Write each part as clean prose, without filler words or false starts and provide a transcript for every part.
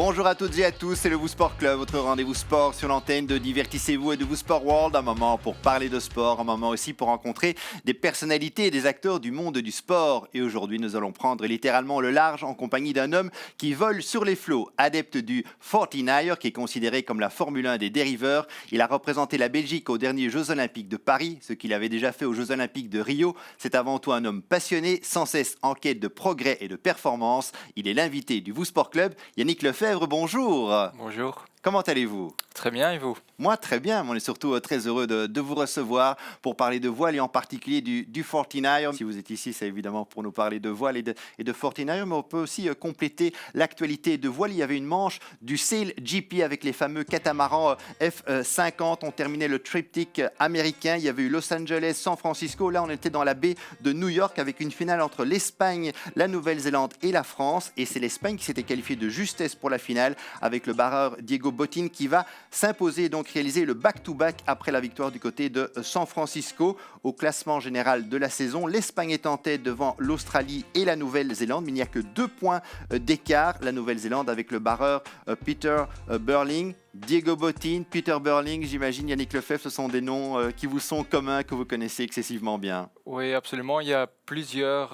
Bonjour à toutes et à tous, c'est le Vous Sport Club, votre rendez-vous sport sur l'antenne de Divertissez-vous et de Vous Sport World. Un moment pour parler de sport, un moment aussi pour rencontrer des personnalités et des acteurs du monde du sport. Et aujourd'hui, nous allons prendre littéralement le large en compagnie d'un homme qui vole sur les flots, adepte du 49er, qui est considéré comme la Formule 1 des dériveurs. Il a représenté la Belgique aux derniers Jeux Olympiques de Paris, ce qu'il avait déjà fait aux Jeux Olympiques de Rio. C'est avant tout un homme passionné, sans cesse en quête de progrès et de performance. Il est l'invité du Vous Sport Club, Yannick Lefebvre, bonjour. Bonjour. Comment allez-vous ? Très bien, et vous ? Moi, très bien. On est surtout très heureux de vous recevoir pour parler de voile et en particulier du 49er. Si vous êtes ici, c'est évidemment pour nous parler de voile et de 49er, mais on peut aussi compléter l'actualité de voile. Il y avait une manche du Sail GP avec les fameux catamarans F50. On terminait le triptyque américain. Il y avait eu Los Angeles, San Francisco. Là, on était dans la baie de New York avec une finale entre l'Espagne, la Nouvelle-Zélande et la France. Et c'est l'Espagne qui s'était qualifiée de justesse pour la finale avec le barreur Diego Botín qui va s'imposer et donc réaliser le back-to-back après la victoire du côté de San Francisco. Au classement général de la saison, l'Espagne est en tête devant l'Australie et la Nouvelle-Zélande, mais il n'y a que 2 points d'écart. La Nouvelle-Zélande avec le barreur Peter Burling. Diego Botín, Peter Burling, j'imagine Yannick Lefebvre, ce sont des noms qui vous sont communs, que vous connaissez excessivement bien. Oui, absolument. Il y a plusieurs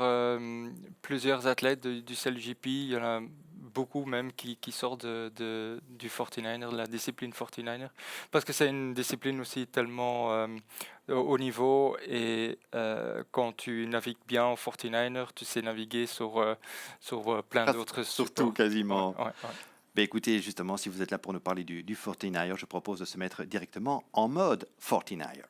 athlètes du CLGP. Il y en a beaucoup même qui sortent du 49er, de la discipline 49er, parce que c'est une discipline aussi tellement haut niveau et quand tu navigues bien en 49er, tu sais naviguer sur plein d'autres surtout quasiment. Ouais. Ben écoutez, justement, si vous êtes là pour nous parler du 49er, je propose de se mettre directement en mode 49er.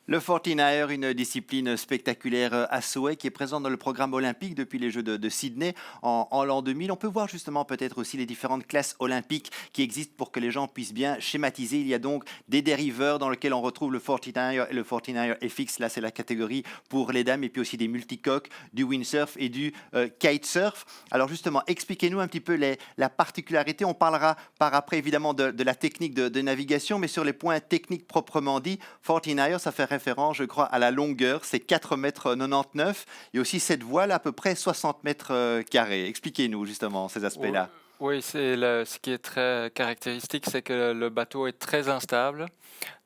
Le 49er, une discipline spectaculaire à souhait qui est présente dans le programme olympique depuis les Jeux de Sydney en l'an 2000. On peut voir justement peut-être aussi les différentes classes olympiques qui existent pour que les gens puissent bien schématiser. Il y a donc des dériveurs dans lesquels on retrouve le 49er et le 49er FX. Là, c'est la catégorie pour les dames et puis aussi des multicoques, du windsurf et du kitesurf. Alors justement, expliquez-nous un petit peu la particularité. On parlera par après évidemment de la technique de navigation, mais sur les points techniques proprement dit, 49er, ça fait référence, je crois, à la longueur, c'est 4,99 m et aussi cette voile à peu près 60 mètres carrés. Expliquez-nous justement ces aspects-là. Oui, ce qui est très caractéristique, c'est que le bateau est très instable.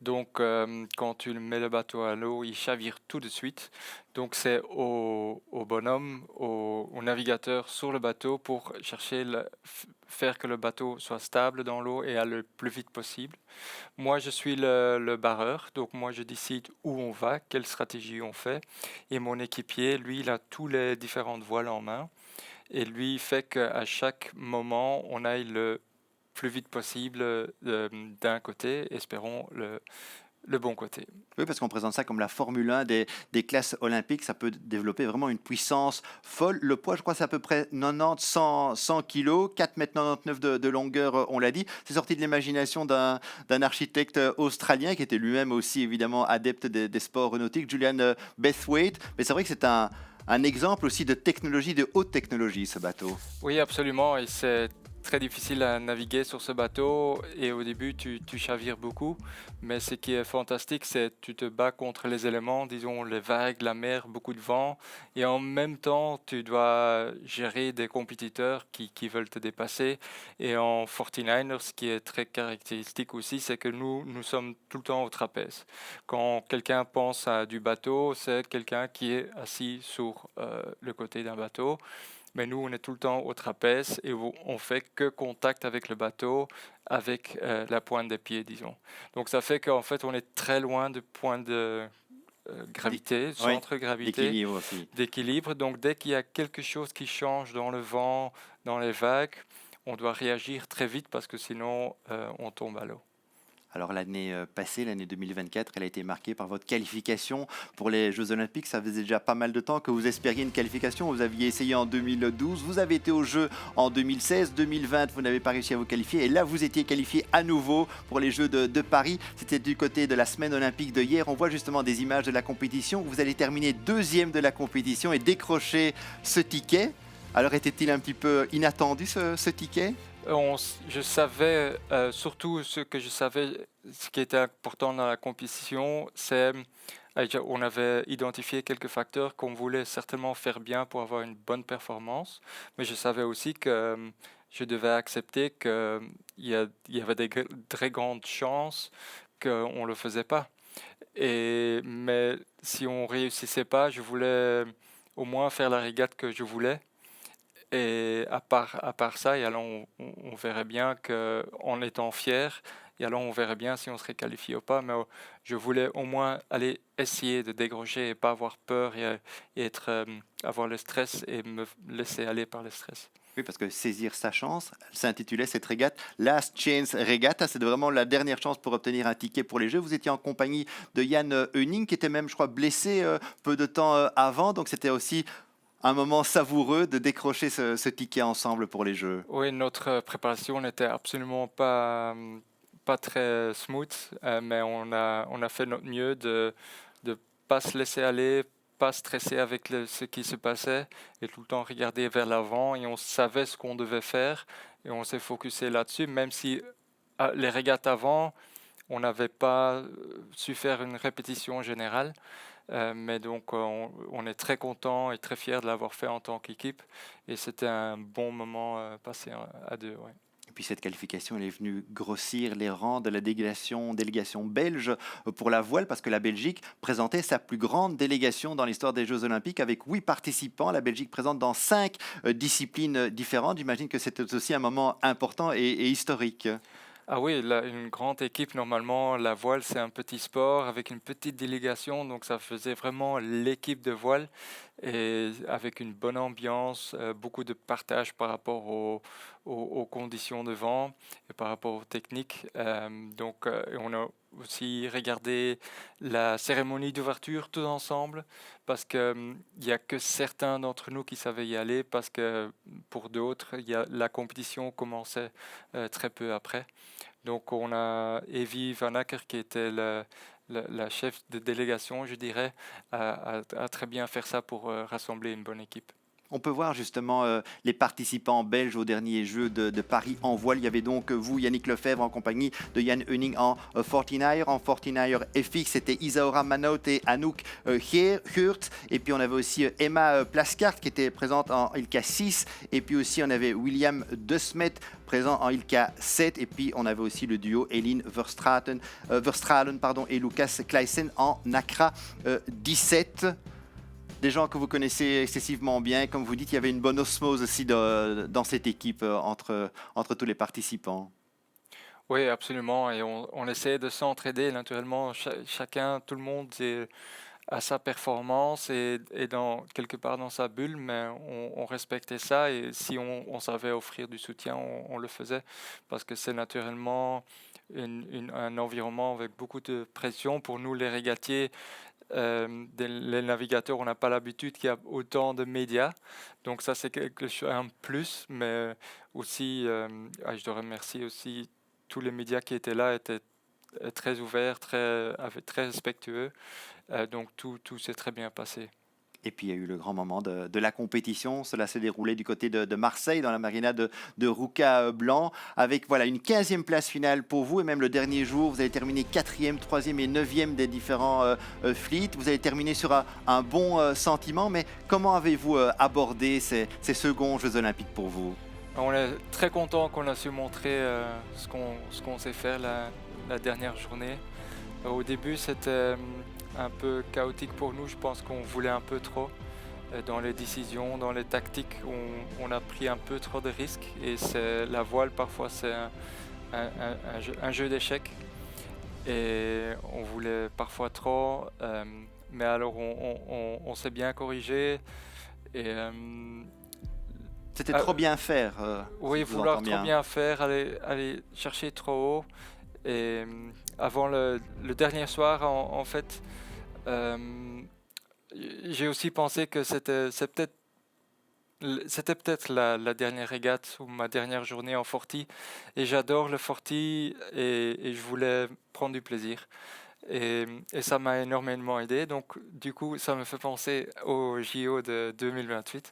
Donc, quand tu mets le bateau à l'eau, il chavire tout de suite. Donc, c'est au bonhomme, au navigateur sur le bateau pour chercher faire que le bateau soit stable dans l'eau et aller le plus vite possible. Moi, je suis le barreur, donc moi, je décide où on va, quelle stratégie on fait. Et mon équipier, lui, il a tous les différentes voiles en main. Et lui fait qu'à chaque moment, on aille le plus vite possible d'un côté, espérons le bon côté. Oui, parce qu'on présente ça comme la Formule 1 des classes olympiques. Ça peut développer vraiment une puissance folle. Le poids, je crois, c'est à peu près 90-100 kilos, 4,99 m de longueur, on l'a dit. C'est sorti de l'imagination d'un architecte australien qui était lui-même aussi, évidemment, adepte des sports nautiques, Julian Braithwaite. Mais c'est vrai que c'est un exemple aussi de technologie, de haute technologie, ce bateau. Oui, absolument. Et c'est très difficile à naviguer sur ce bateau et au début tu chavires beaucoup. Mais ce qui est fantastique, c'est que tu te bats contre les éléments, disons les vagues, la mer, beaucoup de vent. Et en même temps, tu dois gérer des compétiteurs qui veulent te dépasser. Et en 49er, ce qui est très caractéristique aussi, c'est que nous sommes tout le temps au trapèze. Quand quelqu'un pense à du bateau, c'est quelqu'un qui est assis sur le côté d'un bateau. Mais nous, on est tout le temps au trapèze et on fait que contact avec le bateau, avec la pointe des pieds, disons. Donc ça fait qu'en fait, on est très loin du point de gravité, Oui, centre de gravité, l'équilibre aussi. d'équilibre. Donc dès qu'il y a quelque chose qui change dans le vent, dans les vagues, on doit réagir très vite parce que sinon, on tombe à l'eau. Alors l'année passée, l'année 2024, elle a été marquée par votre qualification pour les Jeux Olympiques. Ça faisait déjà pas mal de temps que vous espériez une qualification. Vous aviez essayé en 2012, vous avez été aux Jeux en 2016, 2020, vous n'avez pas réussi à vous qualifier. Et là, vous étiez qualifié à nouveau pour les Jeux de Paris. C'était du côté de la semaine olympique de hier. On voit justement des images de la compétition. Vous allez terminer deuxième de la compétition et décrocher ce ticket. Alors était-il un petit peu inattendu ce ticket? Je savais, surtout ce que je savais, ce qui était important dans la compétition, c'est on avait identifié quelques facteurs qu'on voulait certainement faire bien pour avoir une bonne performance, mais je savais aussi que je devais accepter qu'il y avait très grandes chances qu'on ne le faisait pas. Mais si on réussissait pas, je voulais au moins faire la régate que je voulais. Et à part ça, et alors on verrait bien qu'en étant fier, et alors on verrait bien si on serait qualifié ou pas, mais je voulais au moins aller essayer de décrocher et pas avoir peur et avoir le stress et me laisser aller par le stress. Oui, parce que saisir sa chance, s'intitulait cette régate Last Chance Regatta. C'est vraiment la dernière chance pour obtenir un ticket pour les Jeux. Vous étiez en compagnie de Jan Heuning, qui était même, je crois, blessé peu de temps avant. Donc c'était aussi un moment savoureux de décrocher ce ticket ensemble pour les Jeux. Oui, notre préparation n'était absolument pas très smooth, mais on a fait notre mieux de ne pas se laisser aller, pas stresser avec ce qui se passait et tout le temps regarder vers l'avant et on savait ce qu'on devait faire et on s'est focusé là-dessus, même si les régates avant, on n'avait pas su faire une répétition générale. Mais donc, on est très content et très fier de l'avoir fait en tant qu'équipe. Et c'était un bon moment passé à deux. Ouais. Et puis cette qualification, elle est venue grossir les rangs de la délégation belge pour la voile, parce que la Belgique présentait sa plus grande délégation dans l'histoire des Jeux Olympiques, avec 8 participants. La Belgique présente dans 5 disciplines différentes. J'imagine que c'était aussi un moment important et historique. Ah oui, une grande équipe, normalement, la voile, c'est un petit sport avec une petite délégation, donc ça faisait vraiment l'équipe de voile et avec une bonne ambiance, beaucoup de partage par rapport aux conditions de vent et par rapport aux techniques. Et on a aussi regardé la cérémonie d'ouverture tous ensemble parce qu'il n'y a que certains d'entre nous qui savaient y aller parce que pour d'autres, la compétition commençait très peu après. Donc on a Evie Van Acker qui était la chef de délégation, je dirais, a très bien faire ça pour rassembler une bonne équipe. On peut voir justement les participants belges aux derniers Jeux de Paris en voile. Il y avait donc vous, Yannick Lefebvre, en compagnie de Jan Heuning en 49er. En 49er FX, c'était Isaora Manot et Anouk Geurt. Et puis on avait aussi Emma Plascart qui était présente en ILCA 6. Et puis aussi on avait William De Smet présent en ILCA 7. Et puis on avait aussi le duo Eline Verstralen et Lucas Kleissen en NACRA 17. Des gens que vous connaissez excessivement bien. Comme vous dites, il y avait une bonne osmose aussi dans cette équipe entre tous les participants. Oui, absolument. Et on essaie de s'entraider naturellement. Chacun, tout le monde a sa performance et quelque part dans sa bulle, mais on respectait ça. Et si on savait offrir du soutien, on le faisait parce que c'est naturellement un environnement avec beaucoup de pression pour nous, les régatiers. Les navigateurs, on n'a pas l'habitude qu'il y a autant de médias. Donc ça, c'est un plus, mais aussi, je dois remercier aussi tous les médias qui étaient là, étaient très ouverts, très respectueux. Donc tout s'est très bien passé. Et puis il y a eu le grand moment de la compétition. Cela s'est déroulé du côté de Marseille, dans la marina de Rouca Blanc, avec voilà, une 15e place finale pour vous. Et même le dernier jour, vous avez terminé 4e, 3e et 9e des différents fleets. Vous avez terminé sur un bon sentiment. Mais comment avez-vous abordé ces seconds Jeux Olympiques pour vous? On est très content qu'on a su montrer ce qu'on sait faire la dernière journée. Au début, c'était un peu chaotique pour nous. Je pense qu'on voulait un peu trop dans les décisions, dans les tactiques. On a pris un peu trop de risques. Et la voile, parfois, c'est un jeu d'échecs. Et on voulait parfois trop. Mais alors, on s'est bien corrigé. Et C'était trop bien faire, si oui, je vous vouloir entends trop bien. bien faire, aller chercher trop haut. Et avant le dernier soir, en fait, euh, j'ai aussi pensé que c'était peut-être la dernière régate ou ma dernière journée en Forti. Et j'adore le Forti et je voulais prendre du plaisir. Et ça m'a énormément aidé. Donc, du coup, ça me fait penser au JO de 2028,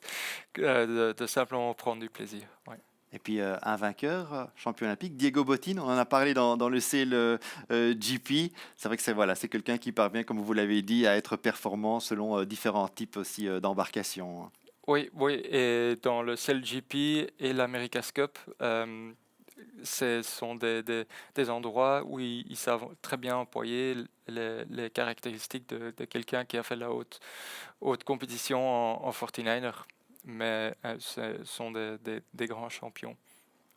de simplement prendre du plaisir. Ouais. Et puis un vainqueur, champion olympique, Diego Bottine, on en a parlé dans le CLGP. C'est vrai que c'est quelqu'un qui parvient, comme vous l'avez dit, à être performant selon différents types aussi d'embarcations. Oui, oui, et dans le CLGP et l'America's Cup, ce sont des endroits où ils savent très bien employer les caractéristiques de quelqu'un qui a fait la haute compétition en 49er. Mais ce sont des grands champions.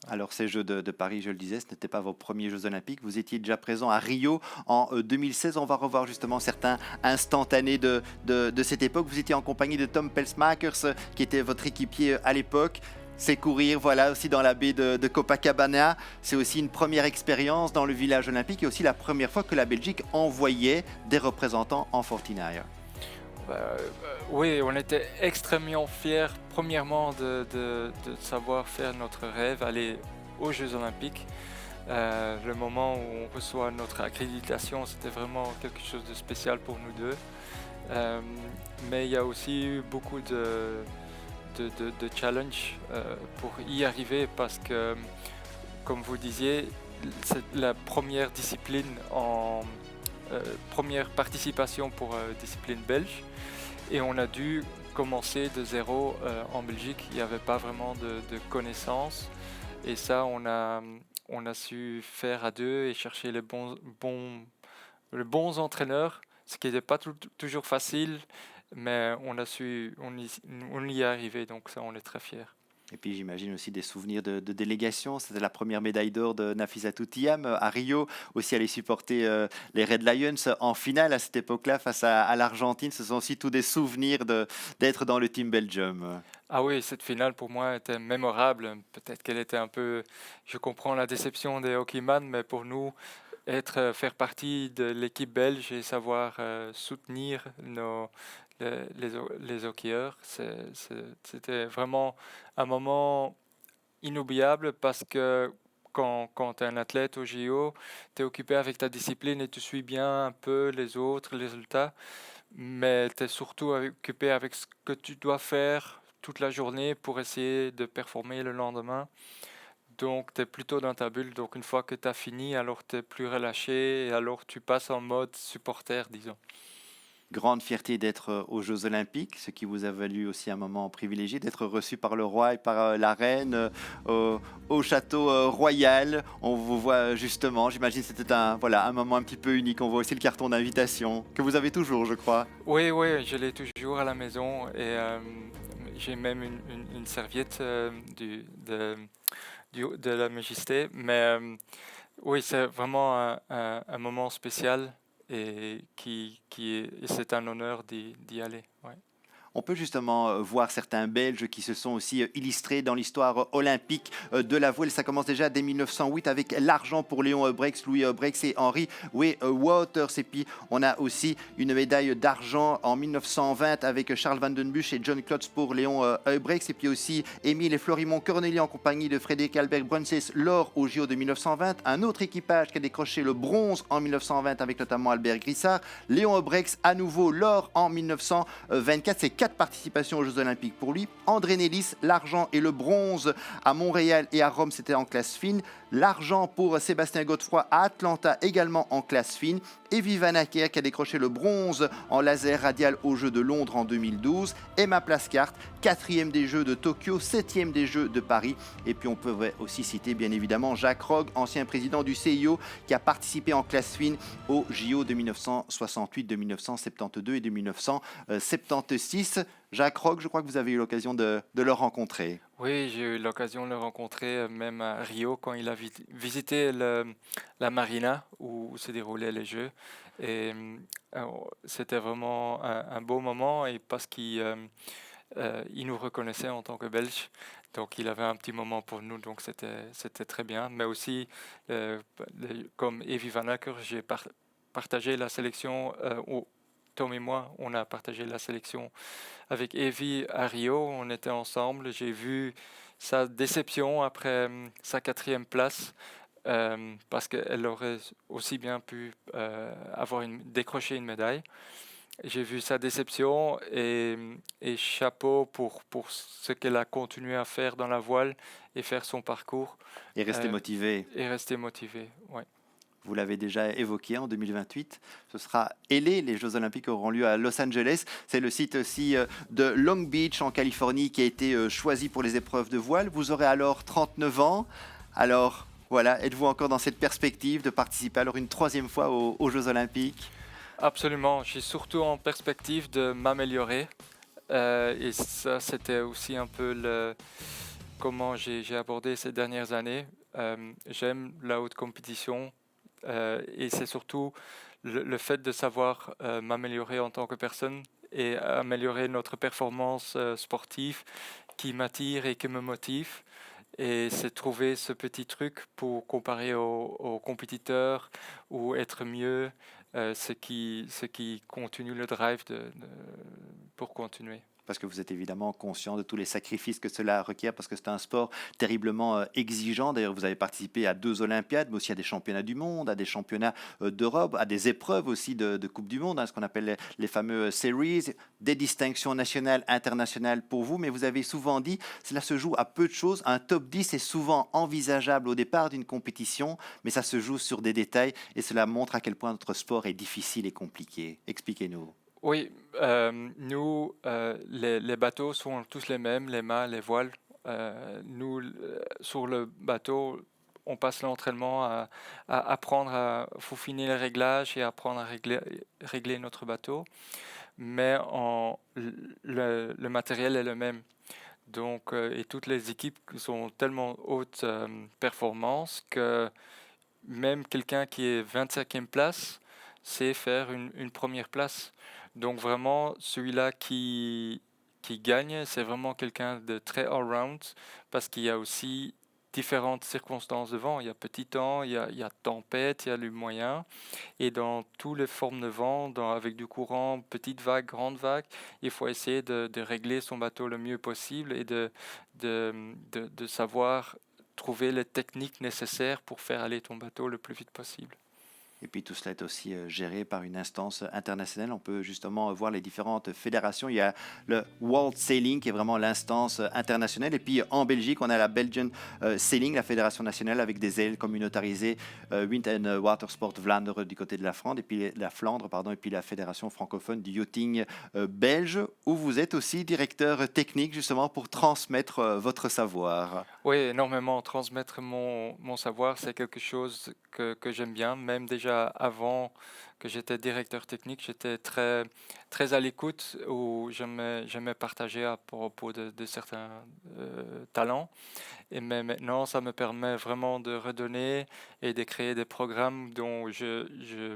Alors ces Jeux de Paris, je le disais, ce n'étaient pas vos premiers Jeux olympiques. Vous étiez déjà présent à Rio en 2016. On va revoir justement certains instantanés de cette époque. Vous étiez en compagnie de Tom Pelsmakers, qui était votre équipier à l'époque. C'est courir, voilà, aussi dans la baie de Copacabana. C'est aussi une première expérience dans le village olympique et aussi la première fois que la Belgique envoyait des représentants en 49. Oui, on était extrêmement fiers, premièrement, de savoir faire notre rêve, aller aux Jeux Olympiques. Le moment où on reçoit notre accréditation, c'était vraiment quelque chose de spécial pour nous deux. Euh, mais il y a aussi eu beaucoup de challenges pour y arriver parce que, comme vous disiez, c'est la première discipline première participation pour discipline belge. Et on a dû commencer de zéro en Belgique. Il n'y avait pas vraiment de connaissances. Et ça, on a su faire à deux et chercher les bons entraîneurs, ce qui n'était pas toujours facile, mais on y est arrivé. Donc ça, on est très fiers. Et puis j'imagine aussi des souvenirs de délégation. C'était la première médaille d'or de Nafissatou Thiam à Rio. Aussi aller supporter les Red Lions en finale à cette époque-là face à l'Argentine. Ce sont aussi tous des souvenirs d'être dans le Team Belgium. Ah oui, cette finale pour moi était mémorable. Peut-être qu'elle était un peu. Je comprends la déception des hockeyman, mais pour nous, faire partie de l'équipe belge et savoir soutenir les hockeyeurs, c'était vraiment un moment inoubliable parce que quand tu es un athlète au JO, tu es occupé avec ta discipline et tu suis bien un peu les autres, les résultats, mais tu es surtout occupé avec ce que tu dois faire toute la journée pour essayer de performer le lendemain. Donc, tu es plutôt dans ta bulle. Donc, une fois que tu as fini, alors tu es plus relâché et alors tu passes en mode supporter, disons. Grande fierté d'être aux Jeux Olympiques, ce qui vous a valu aussi un moment privilégié d'être reçu par le roi et par la reine au château royal. On vous voit justement, j'imagine que c'était un moment un petit peu unique. On voit aussi le carton d'invitation que vous avez toujours, je crois. Oui, oui, je l'ai toujours à la maison et j'ai même une serviette de la Majesté. Mais oui, c'est vraiment un moment spécial et c'est un honneur d'y aller. Ouais. on peut justement voir certains Belges qui se sont aussi illustrés dans l'histoire olympique de la voile. Ça commence déjà dès 1908 avec l'argent pour Léon Breix, Louis Breix et Henri Waters. Et puis on a aussi une médaille d'argent en 1920 avec Charles Van Den Busch et John Klotz pour Léon Breix. Et puis aussi Émile et Florimond Corneli en compagnie de Frédéric Albert Brunses, l'or au JO de 1920. Un autre équipage qui a décroché le bronze en 1920 avec notamment Albert Grissard. Léon Breix à nouveau l'or en 1924. C'est 4 participations aux Jeux Olympiques pour lui. André Nélis, l'argent et le bronze à Montréal et à Rome, c'était en classe fine. L'argent pour Sébastien Godefroy à Atlanta, également en classe fine. Evie Van Acker qui a décroché le bronze en laser radial aux Jeux de Londres en 2012. Emma Plascart, 4e des Jeux de Tokyo, 7e des Jeux de Paris. Et puis on peut aussi citer bien évidemment Jacques Rogge, ancien président du CIO, qui a participé en classe fine aux JO de 1968, de 1972 et de 1976. Jacques Rogge, je crois que vous avez eu l'occasion de le rencontrer. Oui, j'ai eu l'occasion de le rencontrer même à Rio quand il a visité la marina où se déroulaient les Jeux. Et c'était vraiment un beau moment et parce qu'il nous reconnaissait en tant que Belges. Donc il avait un petit moment pour nous, donc c'était très bien. Mais aussi, comme Evie Van Acker, j'ai partagé la sélection, Tom et moi, on a partagé la sélection avec Evie à Rio. On était ensemble. J'ai vu sa déception après sa 4e place. Parce qu'elle aurait aussi bien pu décrocher une médaille. J'ai vu sa déception et chapeau pour ce qu'elle a continué à faire dans la voile et faire son parcours. Et rester motivé. Et rester motivé, oui. Vous l'avez déjà évoqué en 2028. Ce sera LA, les Jeux Olympiques auront lieu à Los Angeles. C'est le site aussi de Long Beach en Californie qui a été choisi pour les épreuves de voile. Vous aurez alors 39 ans. Alors voilà, êtes-vous encore dans cette perspective de participer alors une 3e fois aux Jeux Olympiques ? Absolument. Je suis surtout en perspective de m'améliorer. Et ça, c'était aussi un peu comment j'ai abordé ces dernières années. J'aime la haute compétition. Et c'est surtout le fait de savoir m'améliorer en tant que personne et améliorer notre performance sportive qui m'attire et qui me motive. Et c'est trouver ce petit truc pour comparer aux compétiteurs ou être mieux, ce qui continue le drive pour continuer. Parce que vous êtes évidemment conscient de tous les sacrifices que cela requiert, parce que c'est un sport terriblement exigeant. D'ailleurs, vous avez participé à 2 Olympiades, mais aussi à des championnats du monde, à des championnats d'Europe, à des épreuves aussi de Coupe du Monde, ce qu'on appelle les fameux series, des distinctions nationales, internationales pour vous. Mais vous avez souvent dit, cela se joue à peu de choses. Un top 10 est souvent envisageable au départ d'une compétition, mais ça se joue sur des détails et cela montre à quel point notre sport est difficile et compliqué. Expliquez-nous. Oui, nous, les bateaux sont tous les mêmes, les mâts, les voiles. Nous, sur le bateau, on passe l'entraînement à apprendre à faufiner les réglages et apprendre à régler notre bateau. Mais le matériel est le même. Donc, et toutes les équipes sont tellement haute performance que même quelqu'un qui est 25e place sait faire une première place. Donc vraiment, celui-là qui gagne, c'est vraiment quelqu'un de très all-round parce qu'il y a aussi différentes circonstances de vent. Il y a petit temps, il y a tempête, il y a le moyen. Et dans toutes les formes de vent, avec du courant, petite vague, grande vague, il faut essayer de régler son bateau le mieux possible et de savoir trouver les techniques nécessaires pour faire aller ton bateau le plus vite possible. Et puis tout cela est aussi géré par une instance internationale. On peut justement voir les différentes fédérations. Il y a le World Sailing qui est vraiment l'instance internationale. Et puis en Belgique, on a la Belgian Sailing, la fédération nationale avec des ailes communautarisées, Wind and Watersport Vlaanderen du côté de la Flandre, et puis et puis la fédération francophone du yachting belge, où vous êtes aussi directeur technique justement pour transmettre votre savoir. Oui, énormément. Transmettre mon savoir, c'est quelque chose que j'aime bien. Même déjà avant que j'étais directeur technique, j'étais très, très à l'écoute où j'aimais partager à propos de certains talents. Mais maintenant, ça me permet vraiment de redonner et de créer des programmes dont je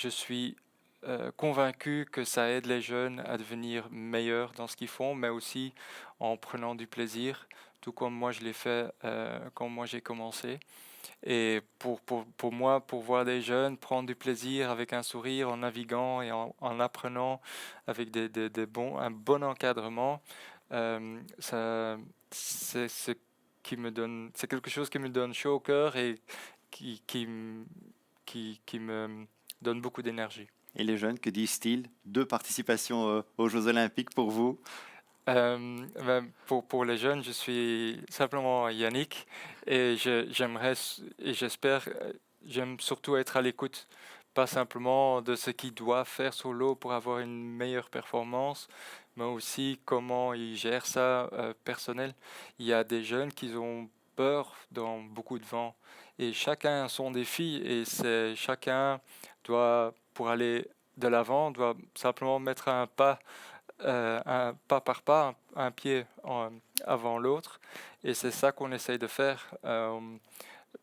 suis convaincu que ça aide les jeunes à devenir meilleurs dans ce qu'ils font, mais aussi en prenant du plaisir, tout comme moi je l'ai fait quand moi j'ai commencé. Et pour moi, pour voir des jeunes prendre du plaisir avec un sourire en naviguant et en apprenant avec un bon encadrement, ça, c'est ce c'est quelque chose qui me donne chaud au cœur et qui me donne beaucoup d'énergie. Et les jeunes, que disent-ils? 2 participations aux Jeux Olympiques pour vous. Pour les jeunes, je suis simplement Yannick et j'espère, j'aime surtout être à l'écoute, pas simplement de ce qu'ils doivent faire sur l'eau pour avoir une meilleure performance, mais aussi comment ils gèrent ça personnel. Il y a des jeunes qui ont peur dans beaucoup de vent et chacun a son défi et chacun doit, pour aller de l'avant, doit simplement mettre un pas par pas, un pied avant l'autre. Et c'est ça qu'on essaye de faire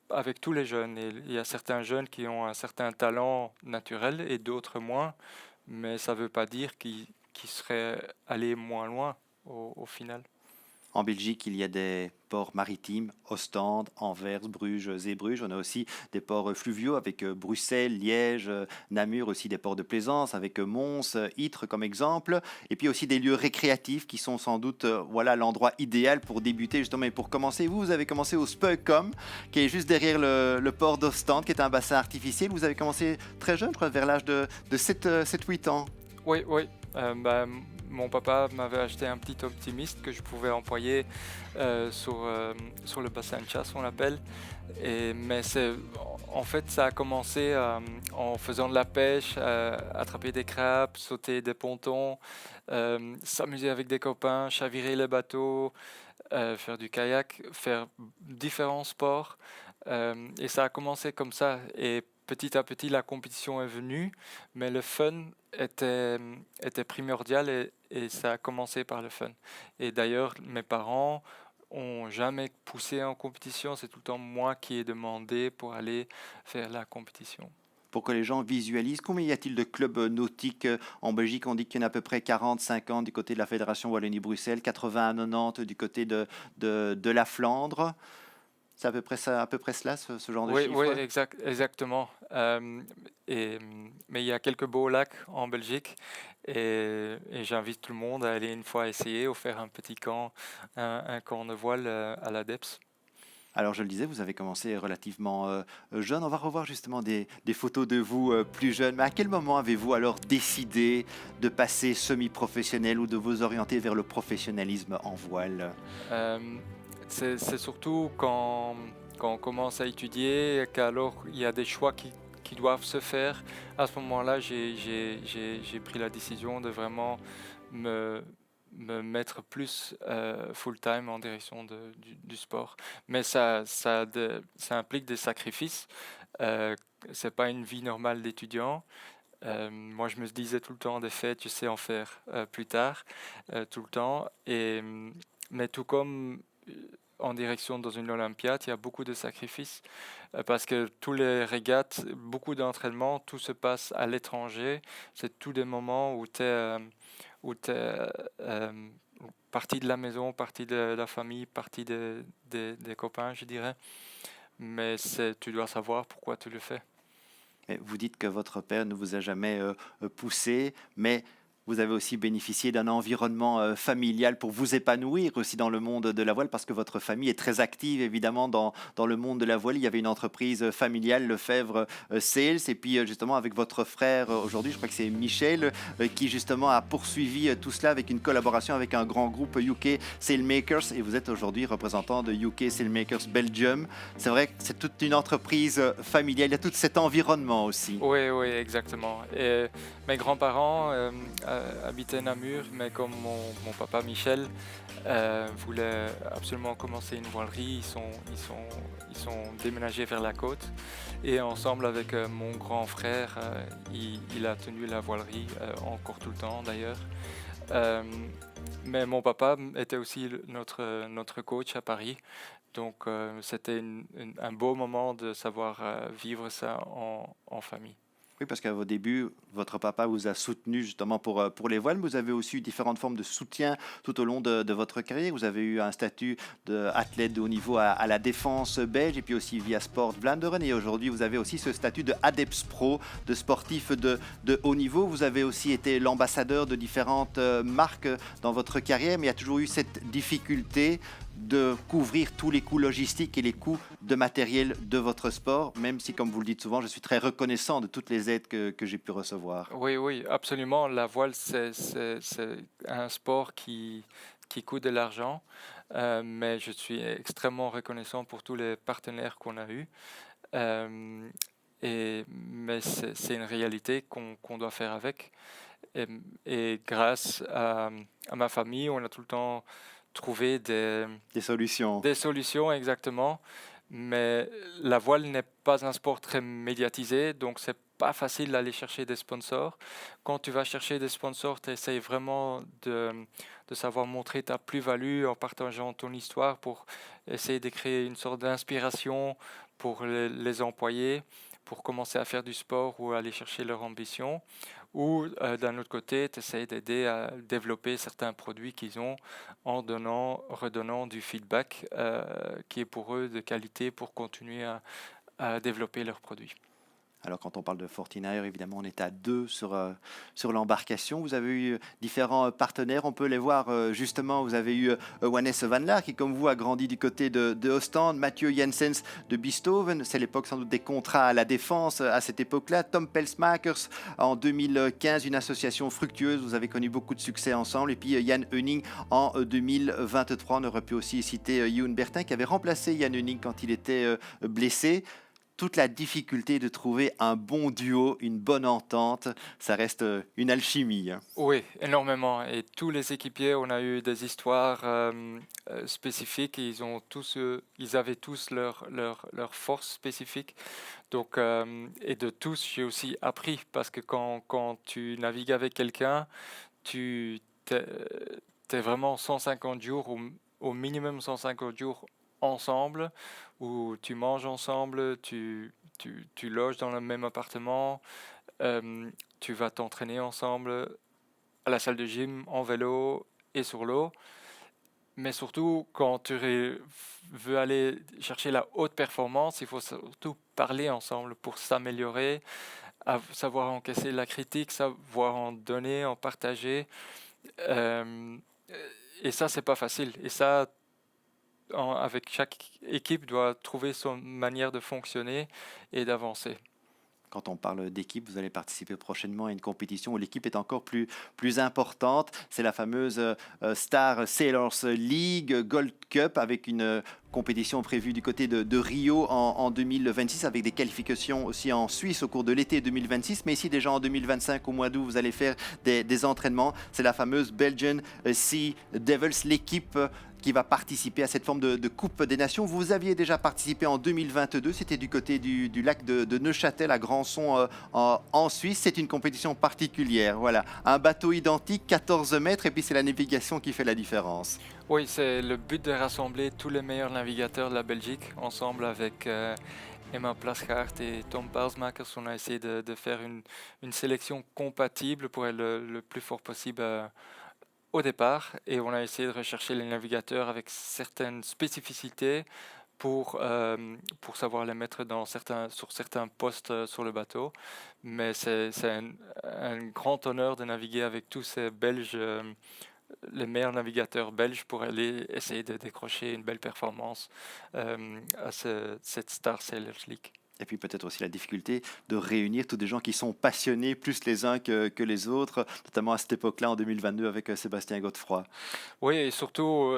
avec tous les jeunes. Et il y a certains jeunes qui ont un certain talent naturel et d'autres moins, mais ça ne veut pas dire qu'ils seraient allés moins loin au final. En Belgique, il y a des ports maritimes, Ostende, Anvers, Bruges, Zeebrugge. On a aussi des ports fluviaux avec Bruxelles, Liège, Namur, aussi des ports de plaisance avec Mons, Ytre comme exemple. Et puis aussi des lieux récréatifs qui sont sans doute voilà l'endroit idéal pour débuter justement et pour commencer. Vous avez commencé au Speucom, qui est juste derrière le port d'Ostende, qui est un bassin artificiel. Vous avez commencé très jeune, je crois, vers l'âge de 7-8 ans. Oui, oui. Mon papa m'avait acheté un petit optimiste que je pouvais employer sur le bassin de chasse, on l'appelle. Mais en fait, ça a commencé en faisant de la pêche, attraper des crabes, sauter des pontons, s'amuser avec des copains, chavirer les bateaux, faire du kayak, faire différents sports. Et ça a commencé comme ça. Et petit à petit, la compétition est venue, mais le fun était primordial et ça a commencé par le fun. Et d'ailleurs, mes parents ont jamais poussé en compétition, c'est tout le temps moi qui ai demandé pour aller faire la compétition. Pour que les gens visualisent, combien y a-t-il de clubs nautiques en Belgique? On dit qu'il y en a à peu près 40, 50 du côté de la Fédération Wallonie-Bruxelles, 80 à 90 du côté de la Flandre. C'est à peu près ça, à peu près cela, ce genre de Oui, oui, chiffres? exactement. Mais il y a quelques beaux lacs en Belgique et j'invite tout le monde à aller une fois essayer ou faire un petit camp, un camp de voile à la DEPS. Alors je le disais, vous avez commencé relativement jeune. On va revoir justement des photos de vous plus jeune. Mais à quel moment avez-vous alors décidé de passer semi-professionnel ou de vous orienter vers le professionnalisme en voile? Euh, c'est surtout quand on commence à étudier qu'alors il y a des choix qui doivent se faire. À ce moment-là, j'ai pris la décision de vraiment me, me mettre plus full-time en direction du sport. Mais ça implique des sacrifices. Euh, c'est pas une vie normale d'étudiant. Moi, je me disais tout le temps des fêtes, je sais en faire plus tard, tout le temps. Mais tout comme en direction dans une Olympiade, il y a beaucoup de sacrifices parce que tous les régates, beaucoup d'entraînements, tout se passe à l'étranger. C'est tous des moments où tu es partie de la maison, partie de la famille, partie des copains, je dirais. Mais tu dois savoir pourquoi tu le fais. Et vous dites que votre père ne vous a jamais poussé, mais vous avez aussi bénéficié d'un environnement familial pour vous épanouir aussi dans le monde de la voile, parce que votre famille est très active évidemment dans le monde de la voile. Il y avait une entreprise familiale, Lefebvre Sales, et puis justement avec votre frère aujourd'hui, je crois que c'est Michel, qui justement a poursuivi tout cela avec une collaboration avec un grand groupe UK Sailmakers, et vous êtes aujourd'hui représentant de UK Sailmakers Belgium. C'est vrai que c'est toute une entreprise familiale, il y a tout cet environnement aussi. Oui, oui, exactement. Et mes grands-parents habitaient Namur, mais comme mon papa Michel voulait absolument commencer une voilerie, ils sont déménagés vers la côte. Et ensemble avec mon grand frère, il a tenu la voilerie encore tout le temps d'ailleurs. Euh, mais mon papa était aussi notre coach à Paris. Donc c'était un beau moment de savoir vivre ça en famille. Oui, parce qu'à vos débuts, votre papa vous a soutenu justement pour les voiles, mais vous avez aussi eu différentes formes de soutien tout au long de votre carrière. Vous avez eu un statut d'athlète de haut niveau à la défense belge et puis aussi via Sport Vlaanderen. Et aujourd'hui, vous avez aussi ce statut de ADEPS Pro, de sportif de haut niveau. Vous avez aussi été l'ambassadeur de différentes marques dans votre carrière, mais il y a toujours eu cette difficulté de couvrir tous les coûts logistiques et les coûts de matériel de votre sport, même si, comme vous le dites souvent, je suis très reconnaissant de toutes les aides que j'ai pu recevoir. Oui, oui, absolument. La voile, c'est un sport qui coûte de l'argent, mais je suis extrêmement reconnaissant pour tous les partenaires qu'on a eus. Euh, mais c'est une réalité qu'on doit faire avec. Et, et grâce à ma famille, on a tout le temps trouvé Des solutions. des solutions exactement. Mais la voile n'est pas un sport très médiatisé, donc c'est pas facile d'aller chercher des sponsors. Quand tu vas chercher des sponsors, tu essayes vraiment de savoir montrer ta plus-value en partageant ton histoire pour essayer de créer une sorte d'inspiration pour les employés, pour commencer à faire du sport ou aller chercher leur ambition. Ou d'un autre côté, tu essayes d'aider à développer certains produits qu'ils ont en redonnant du feedback qui est pour eux de qualité pour continuer à développer leurs produits. Alors, quand on parle de Fortinaire, évidemment, on est à deux sur l'embarcation. Vous avez eu différents partenaires. On peut les voir justement. Vous avez eu Wannes Van Laar, qui, comme vous, a grandi du côté de Ostende. Mathieu Jensens de Bistoven. C'est l'époque sans doute des contrats à la défense à cette époque-là. Tom Pelsmakers en 2015, une association fructueuse. Vous avez connu beaucoup de succès ensemble. Et puis Jan Heuning en 2023. On aurait pu aussi citer Youn Bertin, qui avait remplacé Jan Heuning quand il était blessé. Toute la difficulté de trouver un bon duo, une bonne entente, ça reste une alchimie. Oui, énormément. Et tous les équipiers, on a eu des histoires spécifiques. Et ils avaient tous leur force spécifique. Donc, et de tous, j'ai aussi appris parce que quand tu navigues avec quelqu'un, tu t'es vraiment 150 jours, au minimum 150 jours ensemble, où tu manges ensemble, tu loges dans le même appartement, euh, tu vas t'entraîner ensemble à la salle de gym, en vélo et sur l'eau. Mais surtout, quand veux aller chercher la haute performance, il faut surtout parler ensemble pour s'améliorer, savoir encaisser la critique, savoir en donner, en partager. Euh, et ça, c'est pas facile. Et ça, avec chaque équipe, doit trouver son manière de fonctionner et d'avancer. Quand on parle d'équipe, vous allez participer prochainement à une compétition où l'équipe est encore plus importante. C'est la fameuse Star Sailors League Gold Cup avec une compétition prévue du côté de Rio en 2026 avec des qualifications aussi en Suisse au cours de l'été 2026. Mais ici déjà en 2025 au mois d'août, vous allez faire des entraînements. C'est la fameuse Belgian Sea Devils, l'équipe qui va participer à cette forme de Coupe des Nations. Vous aviez déjà participé en 2022, c'était du côté du lac de Neuchâtel à Grandson en Suisse. C'est une compétition particulière. Voilà, un bateau identique, 14 mètres, et puis c'est la navigation qui fait la différence. Oui, c'est le but de rassembler tous les meilleurs navigateurs de la Belgique ensemble avec Emma Plasgaard et Tom Pelsmakers. On a essayé de faire une sélection compatible pour être le plus fort possible au départ, et on a essayé de rechercher les navigateurs avec certaines spécificités pour savoir les mettre sur certains postes sur le bateau. Mais c'est un grand honneur de naviguer avec tous ces Belges, les meilleurs navigateurs belges pour aller essayer de décrocher une belle performance à cette Star Sailors League. Et puis peut-être aussi la difficulté de réunir tous des gens qui sont passionnés plus les uns que les autres, notamment à cette époque-là en 2022 avec Sébastien Godefroy. Oui, et surtout,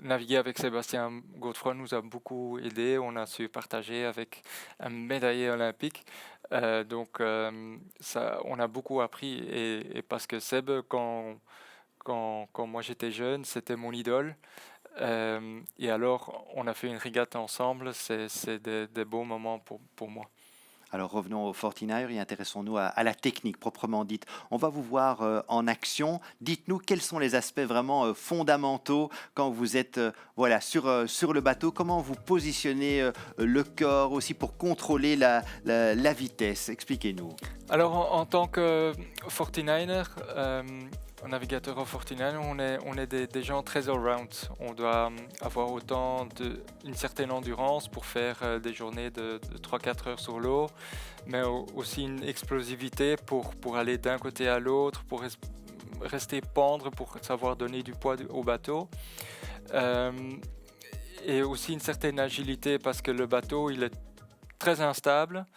naviguer avec Sébastien Godefroy nous a beaucoup aidé. On a su partager avec un médaillé olympique. Ça, on a beaucoup appris. Et parce que Seb, quand moi j'étais jeune, c'était mon idole. Et alors, on a fait une régate ensemble. C'est des beaux moments pour moi. Alors revenons au 49 et intéressons-nous à la technique proprement dite. On va vous voir en action. Dites-nous quels sont les aspects vraiment fondamentaux quand vous êtes voilà, sur le bateau. Comment vous positionnez le corps aussi pour contrôler la vitesse. Expliquez-nous. Alors en tant que 49er, un navigateur au 49, on est des gens très all-round. On doit avoir une certaine endurance pour faire des journées de 3-4 heures sur l'eau, mais aussi une explosivité pour aller d'un côté à l'autre, pour rester pendre, pour savoir donner du poids au bateau. Euh, et aussi une certaine agilité parce que le bateau, il est très instable.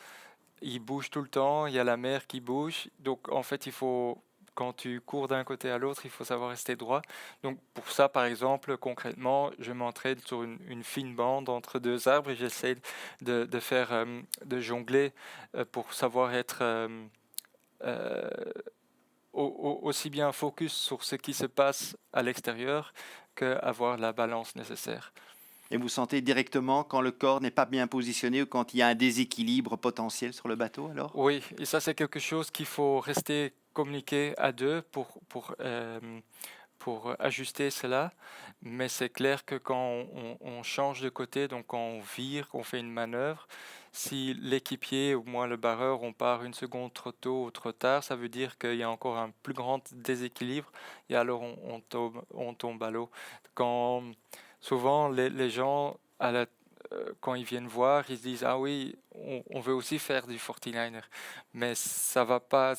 Il bouge tout le temps, il y a la mer qui bouge. Donc en fait, quand tu cours d'un côté à l'autre, il faut savoir rester droit. Donc pour ça, par exemple, concrètement, je m'entraîne sur une fine bande entre deux arbres et j'essaie de jongler pour savoir être euh, aussi bien focus sur ce qui se passe à l'extérieur qu'avoir la balance nécessaire. Et vous sentez directement quand le corps n'est pas bien positionné ou quand il y a un déséquilibre potentiel sur le bateau alors? Oui, et ça c'est quelque chose qu'il faut rester communiquer à deux pour ajuster cela. Mais c'est clair que quand on change de côté, donc quand on vire, qu'on fait une manœuvre, si l'équipier ou moi le barreur, on part une seconde trop tôt ou trop tard, ça veut dire qu'il y a encore un plus grand déséquilibre et alors on tombe à l'eau. Quand souvent les gens quand ils viennent voir, ils se disent ah oui, on veut aussi faire du 49er, mais ça va pas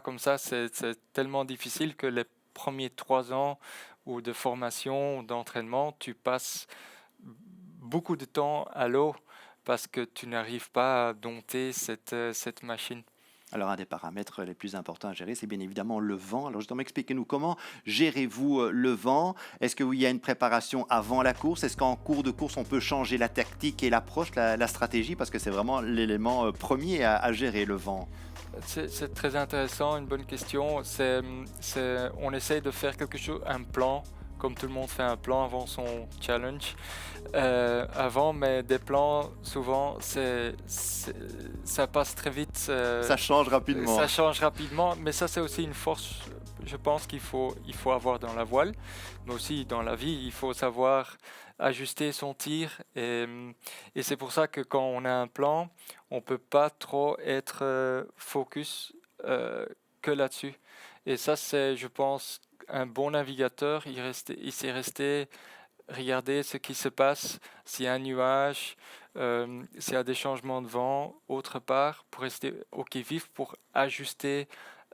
comme ça. C'est tellement difficile que les premiers 3 ans ou de formation, d'entraînement, tu passes beaucoup de temps à l'eau parce que tu n'arrives pas à dompter cette machine. Alors, un des paramètres les plus importants à gérer, c'est bien évidemment le vent. Alors, justement, expliquez-nous comment gérez-vous le vent? Est-ce qu'il y a une préparation avant la course? Est-ce qu'en cours de course, on peut changer la tactique et l'approche, la stratégie? Parce que c'est vraiment l'élément premier à gérer le vent. C'est très intéressant, une bonne question. On essaye de faire quelque chose, un plan, comme tout le monde fait un plan avant son challenge. Mais des plans, souvent, ça passe très vite. Ça change rapidement. Ça change rapidement, mais ça c'est aussi une force, je pense qu'il faut avoir dans la voile, mais aussi dans la vie, il faut savoir ajuster son tir et c'est pour ça que quand on a un plan, on peut pas trop être focus que là-dessus. Et ça c'est, je pense, un bon navigateur, il sait rester, regarder ce qui se passe, s'il y a un nuage, s'il y a des changements de vent autre part, pour rester au qui-vive, pour ajuster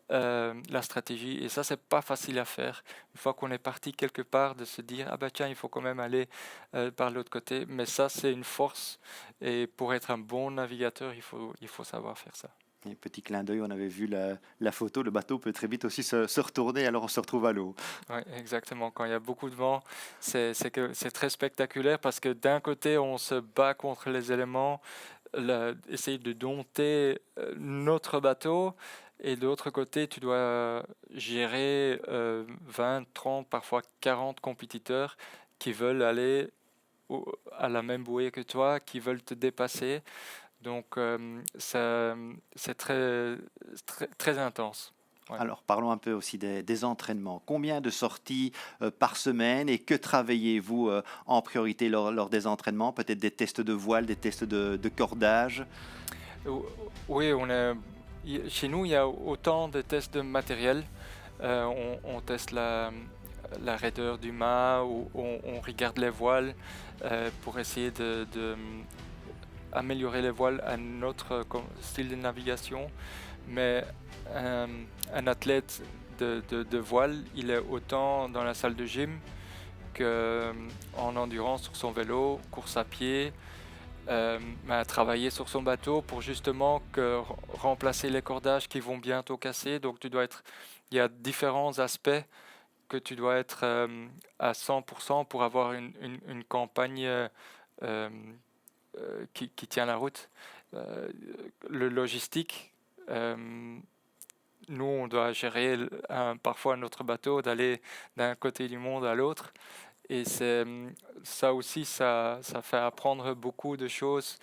la stratégie. Et ça, c'est pas facile à faire. Une fois qu'on est parti quelque part, de se dire, ah bah tiens, il faut quand même aller par l'autre côté. Mais ça, c'est une force. Et pour être un bon navigateur, il faut savoir faire ça. Et petit clin d'œil, on avait vu la photo, le bateau peut très vite aussi se retourner, alors on se retrouve à l'eau. Oui, exactement. Quand il y a beaucoup de vent, c'est très spectaculaire parce que d'un côté, on se bat contre les éléments, essayer de dompter notre bateau, et de l'autre côté, tu dois gérer 20, 30, parfois 40 compétiteurs qui veulent aller à la même bouée que toi, qui veulent te dépasser. Donc, c'est très intense. Ouais. Alors parlons un peu aussi des entraînements. Combien de sorties par semaine et que travaillez-vous en priorité lors des entraînements? Peut-être des tests de voile, des tests de cordage? Ou- Oui, chez nous, il y a autant de tests de matériel. On teste la raideur du mât, ou on regarde les voiles pour essayer améliorer les voiles à notre style de navigation. Mais euh, un athlète de voile, il est autant dans la salle de gym qu'en endurance sur son vélo, course à pied, à travailler sur son bateau pour justement remplacer les cordages qui vont bientôt casser. Donc il y a différents aspects que tu dois être à 100% pour avoir une campagne euh, qui tient la route. Le logistique, nous on doit gérer parfois notre bateau, d'aller d'un côté du monde à l'autre. Et ça aussi, ça fait apprendre beaucoup de choses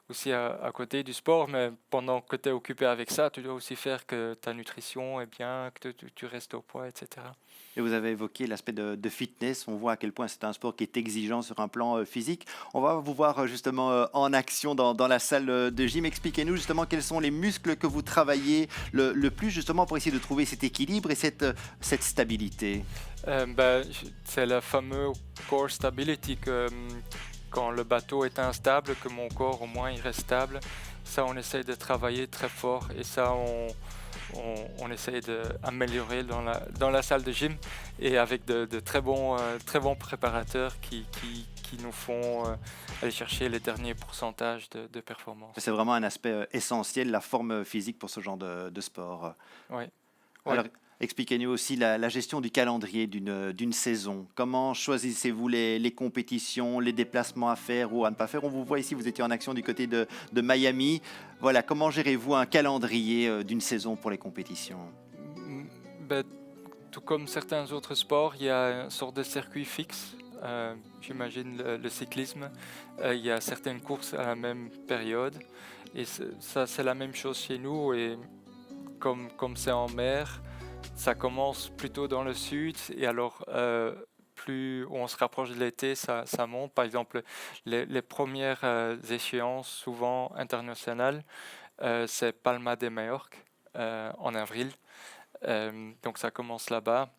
aussi à côté du sport, mais pendant que tu es occupé avec ça, tu dois aussi faire que ta nutrition est bien, que tu restes au poids, etc. Et vous avez évoqué l'aspect de fitness. On voit à quel point c'est un sport qui est exigeant sur un plan physique. On va vous voir justement en action dans la salle de gym. Expliquez-nous justement quels sont les muscles que vous travaillez le plus justement pour essayer de trouver cet équilibre et cette stabilité. C'est la fameuse core stability que quand le bateau est instable, que mon corps au moins il reste stable. Ça, on essaye de travailler très fort et ça, on essaye d'améliorer dans la salle de gym et avec de très bons préparateurs qui nous font aller chercher les derniers pourcentages de performance. C'est vraiment un aspect essentiel, la forme physique pour ce genre de sport. Oui. Alors, expliquez-nous aussi la gestion du calendrier d'une saison. Comment choisissez-vous les compétitions, les déplacements à faire ou à ne pas faire? On vous voit ici, vous étiez en action du côté de Miami. Voilà, comment gérez-vous un calendrier d'une saison pour les compétitions? Ben, tout comme certains autres sports, il y a une sorte de circuit fixe. J'imagine le cyclisme. Il y a certaines courses à la même période. Et ça, c'est la même chose chez nous. Et comme c'est en mer, ça commence plutôt dans le sud et alors plus on se rapproche de l'été, ça monte. Par exemple, les premières échéances, souvent internationales, c'est Palma de Majorque en avril. Donc ça commence là-bas.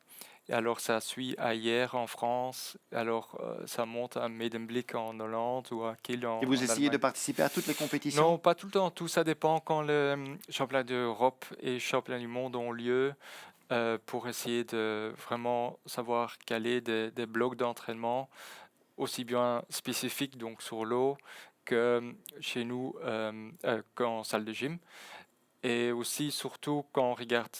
Et alors ça suit à Hyères en France. Alors ça monte à Medemblik en Hollande ou à Kiel Et vous en essayez de Allemagne. participer à toutes les compétitions? Non, pas tout le temps. Tout ça dépend quand le championnat d'Europe et championnat du monde ont lieu pour essayer de vraiment savoir caler des blocs d'entraînement aussi bien spécifiques donc sur l'eau que chez nous qu'en salle de gym. Et aussi surtout quand on regarde